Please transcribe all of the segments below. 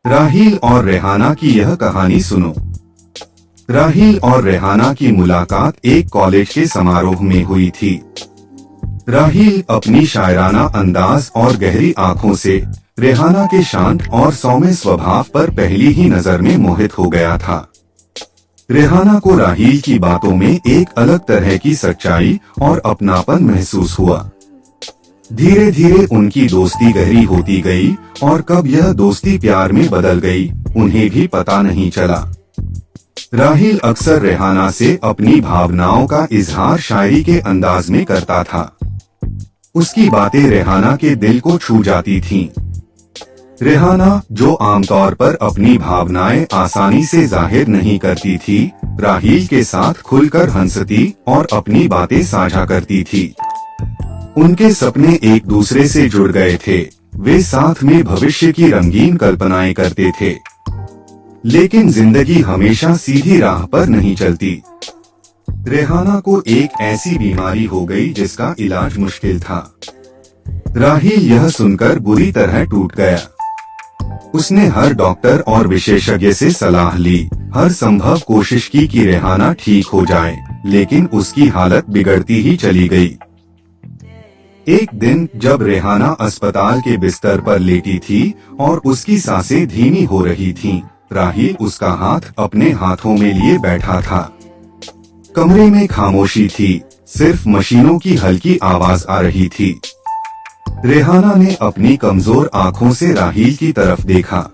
राहील और रेहाना की यह कहानी सुनो। राहील और रेहाना की मुलाकात एक कॉलेज के समारोह में हुई थी। राहील अपनी शायराना अंदाज और गहरी आंखों से रेहाना के शांत और सौम्य स्वभाव पर पहली ही नजर में मोहित हो गया था। रेहाना को राहील की बातों में एक अलग तरह की सच्चाई और अपनापन महसूस हुआ। धीरे धीरे उनकी दोस्ती गहरी होती गई और कब यह दोस्ती प्यार में बदल गई, उन्हें भी पता नहीं चला। राहील अक्सर रेहाना से अपनी भावनाओं का इजहार शायरी के अंदाज में करता था। उसकी बातें रेहाना के दिल को छू जाती थीं। रेहाना, जो आमतौर पर अपनी भावनाएं आसानी से जाहिर नहीं करती थी, राहील के साथ खुलकर हंसती और अपनी बातें साझा करती थी। उनके सपने एक दूसरे से जुड़ गए थे। वे साथ में भविष्य की रंगीन कल्पनाएं करते थे। लेकिन जिंदगी हमेशा सीधी राह पर नहीं चलती। रेहाना को एक ऐसी बीमारी हो गई जिसका इलाज मुश्किल था। राहील यह सुनकर बुरी तरह टूट गया। उसने हर डॉक्टर और विशेषज्ञ से सलाह ली, हर संभव कोशिश की कि रेहाना ठीक हो जाए, लेकिन उसकी हालत बिगड़ती ही चली गई। एक दिन जब रेहाना अस्पताल के बिस्तर पर लेटी थी और उसकी सांसें धीमी हो रही थीं, राहील उसका हाथ अपने हाथों में लिए बैठा था। कमरे में खामोशी थी, सिर्फ मशीनों की हल्की आवाज आ रही थी। रेहाना ने अपनी कमजोर आंखों से राहील की तरफ देखा।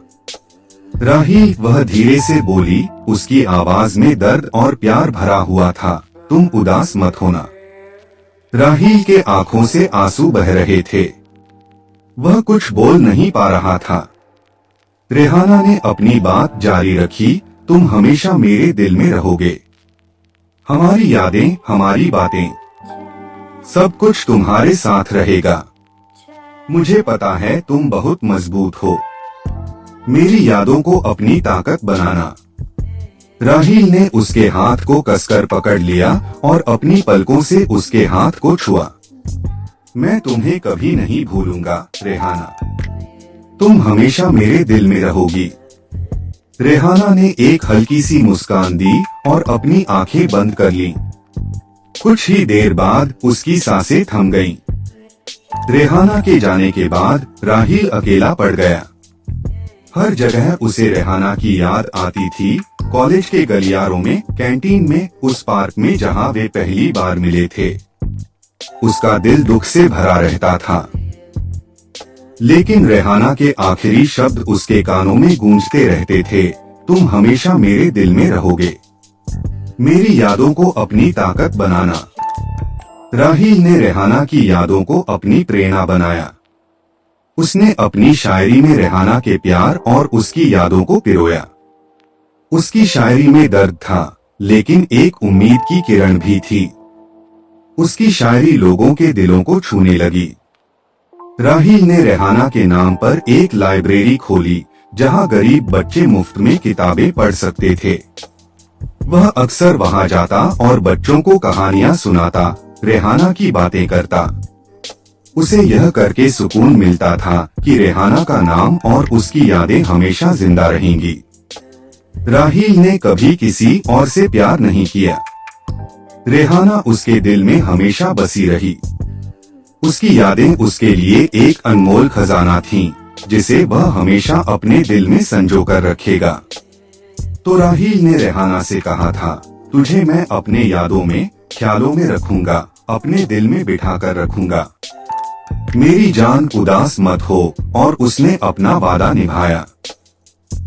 राहील, वह धीरे से बोली, उसकी आवाज में दर्द और प्यार भरा हुआ था, तुम उदास मत होना। राहील के आंखों से आंसू बह रहे थे। वह कुछ बोल नहीं पा रहा था। रेहाना ने अपनी बात जारी रखी, तुम हमेशा मेरे दिल में रहोगे। हमारी यादें, हमारी बातें, सब कुछ तुम्हारे साथ रहेगा। मुझे पता है तुम बहुत मजबूत हो। मेरी यादों को अपनी ताकत बनाना। राहील ने उसके हाथ को कसकर पकड़ लिया और अपनी पलकों से उसके हाथ को छुआ। मैं तुम्हें कभी नहीं भूलूंगा रेहाना, तुम हमेशा मेरे दिल में रहोगी। रेहाना ने एक हल्की सी मुस्कान दी और अपनी आंखें बंद कर लीं। कुछ ही देर बाद उसकी सांसें थम गईं। रेहाना के जाने के बाद राहील अकेला पड़ गया। हर जगह उसे रेहाना की याद आती थी, कॉलेज के गलियारों में, कैंटीन में, उस पार्क में जहां वे पहली बार मिले थे। उसका दिल दुख से भरा रहता था। लेकिन रेहाना के आखिरी शब्द उसके कानों में गूंजते रहते थे, तुम हमेशा मेरे दिल में रहोगे। मेरी यादों को अपनी ताकत बनाना। राहील ने रेहाना की यादों को अपनी प्रेरणा बनाया। उसने अपनी शायरी में रेहाना के प्यार और उसकी यादों को पिरोया। उसकी शायरी में दर्द था, लेकिन एक उम्मीद की किरण भी थी। उसकी शायरी लोगों के दिलों को छूने लगी। राहील ने रेहाना के नाम पर एक लाइब्रेरी खोली, जहां गरीब बच्चे मुफ्त में किताबें पढ़ सकते थे। वह अक्सर वहां जाता और बच्चों को कहानियां सुनाता, रेहाना की बातें करता। उसे यह करके सुकून मिलता था कि रेहाना का नाम और उसकी यादें हमेशा जिंदा रहेंगी। राहील ने कभी किसी और से प्यार नहीं किया। रेहाना उसके दिल में हमेशा बसी रही। उसकी यादें उसके लिए एक अनमोल खजाना थीं, जिसे वह हमेशा अपने दिल में संजो कर रखेगा। तो राहील ने रेहाना से कहा था, तुझे मैं अपने यादों में, ख्यालों में रखूंगा, अपने दिल में बिठा कर रखूंगा। मेरी जान, उदास मत हो। और उसने अपना वादा निभाया।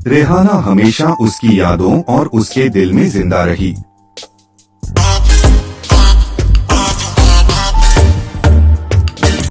रेहाना हमेशा उसकी यादों और उसके दिल में जिंदा रही।